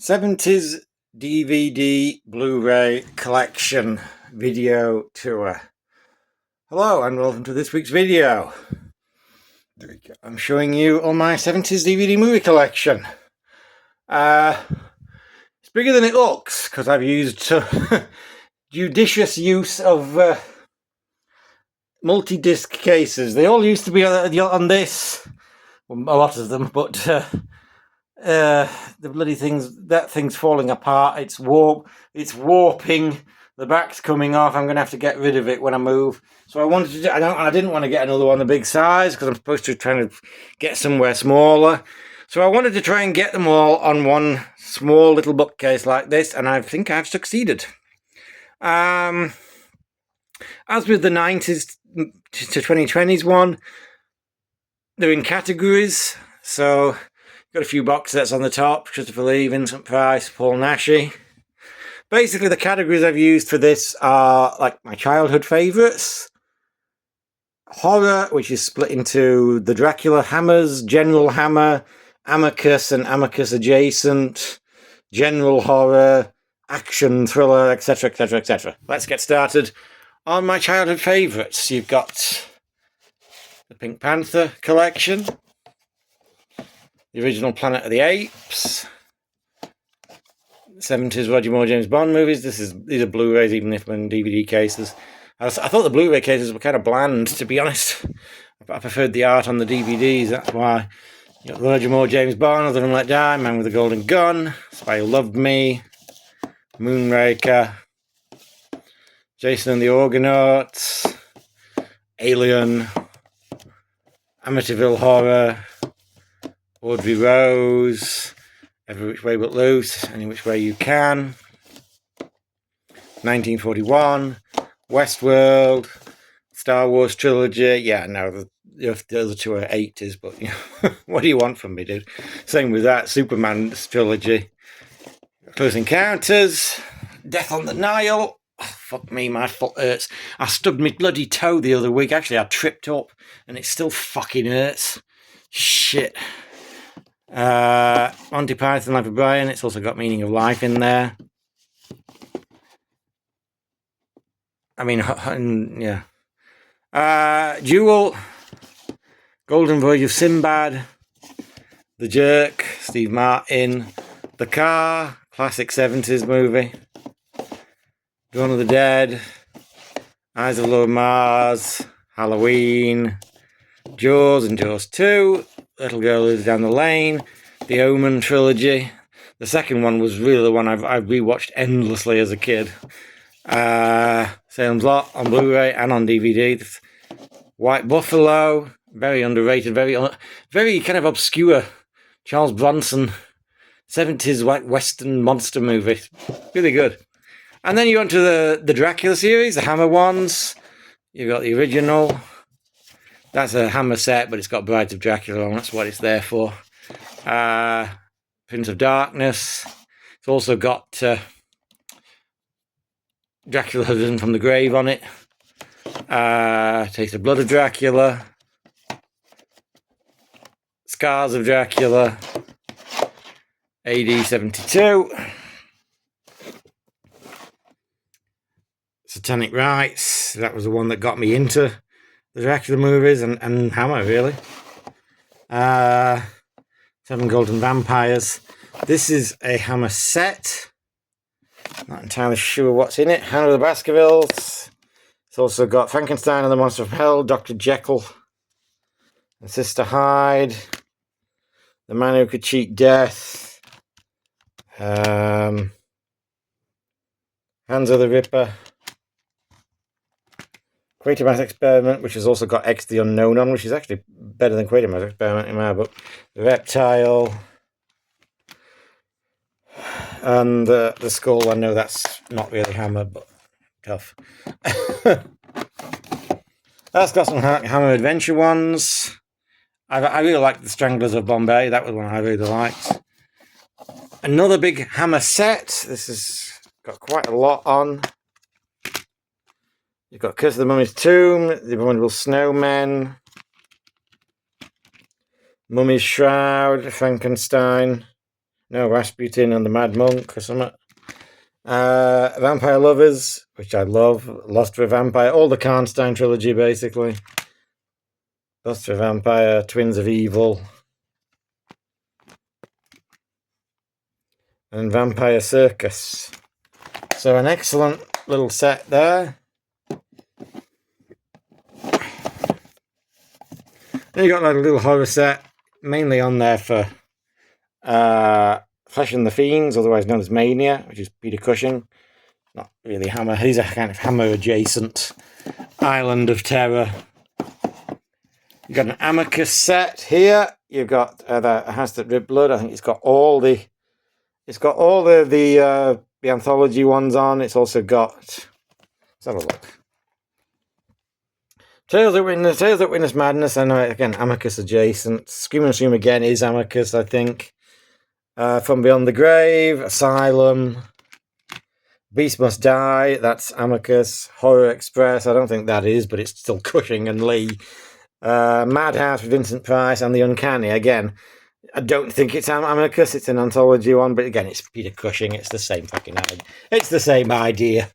70s DVD Blu-ray collection video tour. Hello and welcome to this week's video. I'm showing you all my 70s DVD movie collection. It's bigger than it looks because I've used judicious use of multi-disc cases. They all used to be on this, well, a lot of them, but the bloody thing's falling apart. It's warping. The back's coming off. I'm gonna have to get rid of it when I move. So I didn't want to get another one the big size because I'm supposed to try to get somewhere smaller. So I wanted to try and get them all on one small little bookcase like this, and I think I've succeeded. As with the 90s to 2020s one, they're in categories. So got a few box sets on the top: Christopher Lee, Vincent Price, Paul Naschy. Basically, the categories I've used for this are like my childhood favourites, horror, which is split into the Dracula Hammers, General Hammer, Amicus and Amicus Adjacent, General Horror, Action, Thriller, etc, etc, etc. Let's get started on my childhood favourites. You've got the Pink Panther collection, the original Planet of the Apes, 70s Roger Moore James Bond movies. These are Blu-rays, even if they're in DVD cases. I thought the Blu-ray cases were kind of bland, to be honest. I preferred the art on the DVDs, that's why. You got Roger Moore James Bond, Other Than Let Die, Man with a Golden Gun, Spy Who Loved Me, Moonraker, Jason and the Argonauts, Alien, Amityville Horror, Audrey Rose, Every Which Way But Loose, Any Which Way You Can, 1941, Westworld, Star Wars Trilogy. Yeah, no, the other two are 80s, but you know, what do you want from me, dude? Same with that, Superman Trilogy, Close Encounters, Death on the Nile. Oh, fuck me, my foot hurts. I stubbed my bloody toe the other week. Actually, I tripped up, and it still fucking hurts. Shit. Monty Python, Life of Brian. It's also got Meaning of Life in there. I mean, yeah. Jewel, Golden Voyage of Sinbad, The Jerk, Steve Martin, The Car, classic 70s movie, Dawn of the Dead, Eyes of Lower Mars, Halloween, Jaws and Jaws 2, Little Girl Who's Down the Lane, The Omen trilogy. The second one was really the one I've rewatched endlessly as a kid. Salem's Lot on Blu-ray and on DVD. White Buffalo, very underrated, very kind of obscure Charles Bronson 70s white western monster movie. Really good. And then you go into the Dracula series, the Hammer ones. You've got the original. That's a Hammer set, but it's got Brides of Dracula on. That's what it's there for. Prince of Darkness. It's also got Dracula Has Risen from the Grave on it. Taste of Blood of Dracula. Scars of Dracula. AD 72. Satanic Rites. That was the one that got me into the Dracula movies and Hammer, really. 7 Golden Vampires. This is a Hammer set. Not entirely sure what's in it. Hannah of the Baskervilles. It's also got Frankenstein and the Monster of Hell, Dr. Jekyll and Sister Hyde, The Man Who Could Cheat Death, Hands of the Ripper, Quatermass Experiment, which has also got X the Unknown on, which is actually better than Quatermass Experiment in my book. The Reptile, and the Skull. I know that's not really Hammer, but tough. That's got some Hammer Adventure ones. I really liked the Stranglers of Bombay. That was one I really liked. Another big Hammer set. This has got quite a lot on. You've got Curse of the Mummy's Tomb, The Abominable Snowmen, Mummy's Shroud, Frankenstein, No, Rasputin and the Mad Monk or something. Vampire Lovers, which I love. Lost for a Vampire. All the Karnstein trilogy, basically. Lost for a Vampire, Twins of Evil. And Vampire Circus. So an excellent little set there. Then you got like a little horror set, mainly on there for Flesh and the Fiends, otherwise known as Mania, which is Peter Cushing. Not really Hammer, he's a kind of Hammer adjacent island of terror. You've got an Amicus set here. You've got the House That Dripped Blood. I think it's got all the anthology ones on. It's also got, let's have a look. Tales That Witness Madness. I know, again, Amicus adjacent. Scream and Scream again is Amicus, I think. From Beyond the Grave, Asylum, Beast Must Die, that's Amicus. Horror Express, I don't think that is, but it's still Cushing and Lee. Madhouse with Vincent Price and The Uncanny, again. I don't think it's Amicus, it's an anthology one, but again, it's Peter Cushing, it's the same fucking idea. It's the same idea.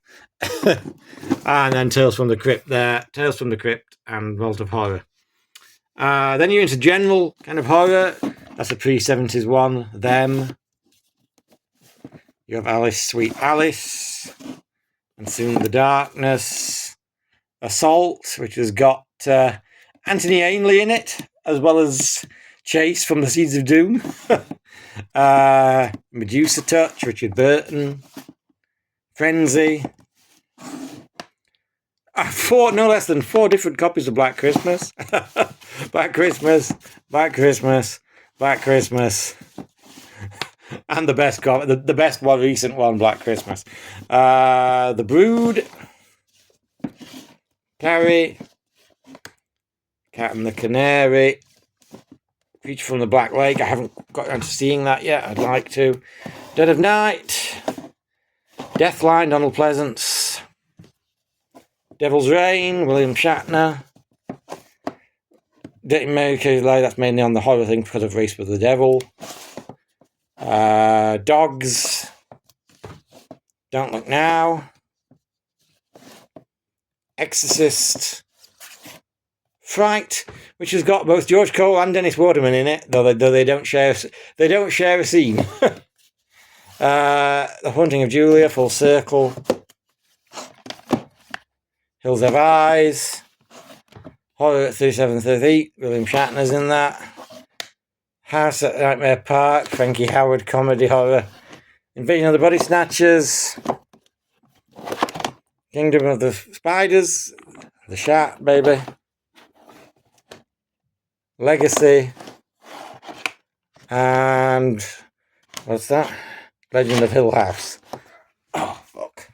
And then Tales from the Crypt there, Tales from the Crypt and Vault of Horror. Then you're into general kind of horror. That's a pre-70s one. Them. You have Alice, Sweet Alice. And Soon the Darkness. Assault, which has got Anthony Ainley in it, as well as Chase from The Seeds of Doom. Medusa Touch, Richard Burton. Frenzy. No less than 4 different copies of Black Christmas. Black Christmas, Black Christmas, Black Christmas. And the best the best one, recent one, Black Christmas. The Brood. Carrie. Cat and the Canary. Creature from the Black Lake. I haven't got around to seeing that yet. I'd like to. Dead of Night. Deathline, Donald Pleasance. Devil's Reign, William Shatner. America's Lie, that's mainly on the horror thing because of Race with the Devil. Dogs. Don't Look Now. Exorcist. Fright, which has got both George Cole and Dennis Waterman in it, though they don't share a scene. The Haunting of Julia, Full Circle. Hills Have Eyes. Horror at 3738, William Shatner's in that. House at Nightmare Park, Frankie Howard comedy horror. Invasion of the Body Snatchers. Kingdom of the Spiders. The Shat, baby. Legacy. And what's that? Legend of Hill House. Oh, fuck.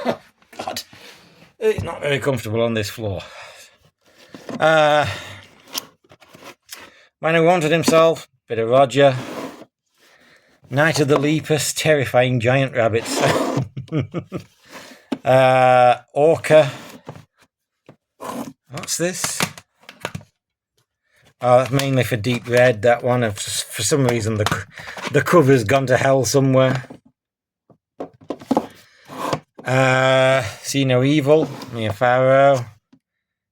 Oh, God. It's not very comfortable on this floor. Man Who Wanted Himself, bit of Roger. Night of the Lepus, terrifying giant rabbits. Orca. What's this? Oh, that's mainly for Deep Red, that one. For some reason, the cover's gone to hell somewhere. See No Evil, Mia Farrow.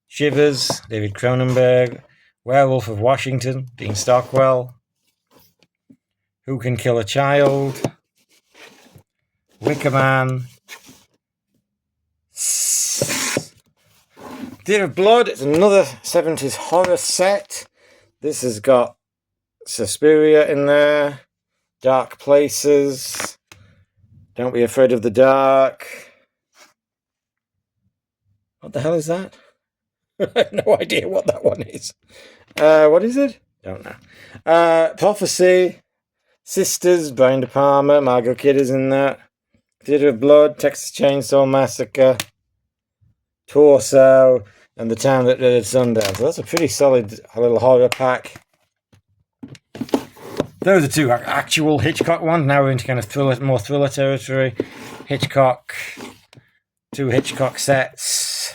Shivers, David Cronenberg. Werewolf of Washington, Dean Stockwell. Who Can Kill a Child? Wicker Man. Deer of Blood, it's another 70s horror set. This has got Suspiria in there. Dark Places. Don't Be Afraid of the Dark. What the hell is that? I have no idea what that one is. What is it? Don't know. Prophecy. Sisters, Brian De Palma. Margot Kidder's in that. Theatre of Blood. Texas Chainsaw Massacre. Torso. And The Town That Dreaded Sundown. So that's a pretty solid little horror pack. Those are 2 actual Hitchcock ones. Now we're into kind of more thriller territory. Hitchcock. 2 Hitchcock sets.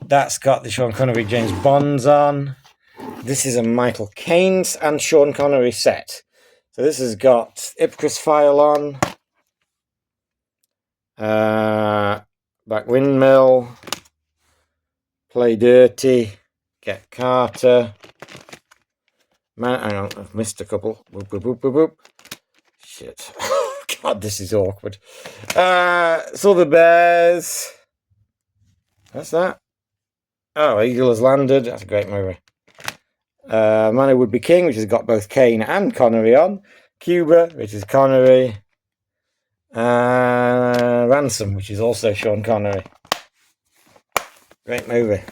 That's got the Sean Connery James Bonds on. This is a Michael Caine and Sean Connery set. So this has got Ipcress File on, Back Windmill, Play Dirty, Get Carter, Man, hang on, I've missed a couple. Boop, boop, boop, boop, boop. Shit. God, this is awkward. Saw the Bears. What's that? Oh, Eagle Has Landed. That's a great movie. Man Who Would Be King, which has got both Kane and Connery on. Cuba, which is Connery. Ransom, which is also Sean Connery. Great movie.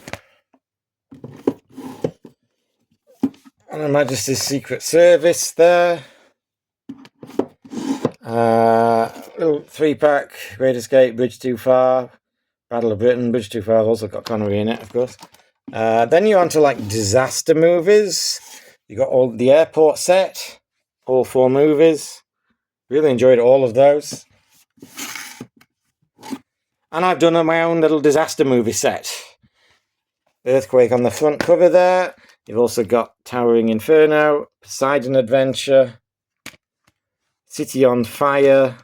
And Her Majesty's Secret Service there. Little 3-pack, Great Escape, Bridge Too Far, Battle of Britain. Bridge Too Far also got Connery in it, of course. Then you're onto like disaster movies. You got all the Airport set, all 4 movies. Really enjoyed all of those. And I've done my own little disaster movie set. Earthquake on the front cover there. You've also got Towering Inferno, Poseidon Adventure, City on Fire,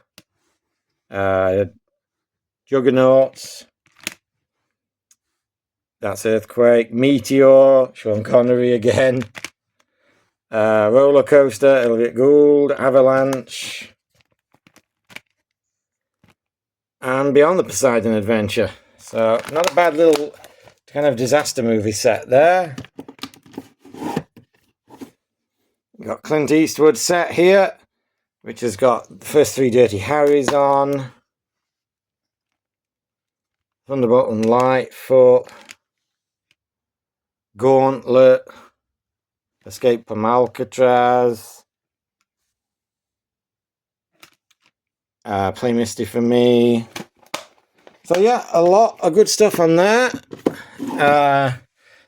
Juggernauts. That's Earthquake. Meteor, Sean Connery again. Roller Coaster, Elliot Gould. Avalanche. And Beyond the Poseidon Adventure. So, not a bad little kind of disaster movie set there. Got Clint Eastwood set here, which has got the first 3 Dirty Harrys on. Thunderbolt and Lightfoot. Gauntlet. Escape from Alcatraz. Play Misty for Me. So yeah, a lot of good stuff on there.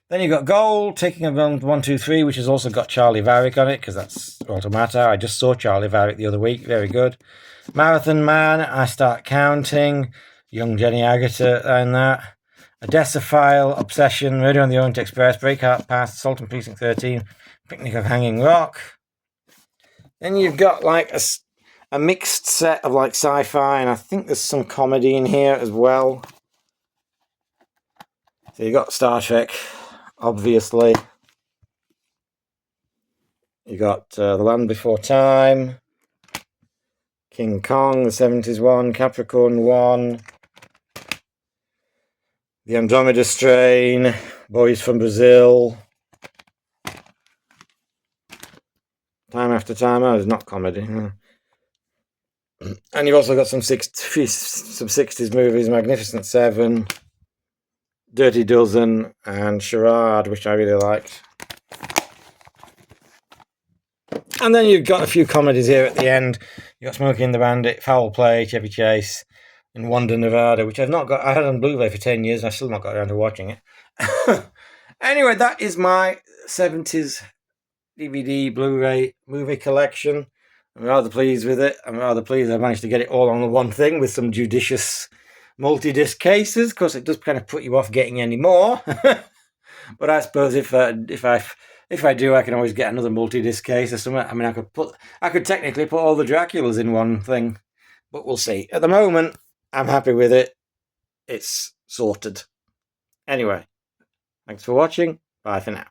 Then you got Gold, Taking Around 1, 2, 3, which has also got Charlie Varick on it, because that's Automata. I just saw Charlie Varick the other week. Very good. Marathon Man, I Start Counting, Young Jenny Agutter and that. A Decifile, Obsession, Murder on the Orient Express, Breakheart Pass, Assault on Precinct 13, Picnic of Hanging Rock. Then you've got like a mixed set of like sci-fi, and I think there's some comedy in here as well. So you got Star Trek, obviously. You got The Land Before Time, King Kong, the 70s one, Capricorn 1, The Andromeda Strain, Boys from Brazil, Time After Time. Oh, it's not comedy. And you've also got some 60s movies, Magnificent Seven, Dirty Dozen, and Charade, which I really liked. And then you've got a few comedies here at the end. You've got Smokey and the Bandit, Foul Play, Chevy Chase, and Wanda Nevada, which I've not got. I had on Blu-ray for 10 years, and I've still not got around to watching it. Anyway, that is my 70s DVD Blu-ray movie collection. I'm rather pleased with it. I'm rather pleased I managed to get it all on the one thing with some judicious multi-disc cases. Of course, it does kind of put you off getting any more. But I suppose if I do, I can always get another multi-disc case or something. I mean, I could technically put all the Draculas in one thing, but we'll see. At the moment, I'm happy with it. It's sorted. Anyway, thanks for watching. Bye for now.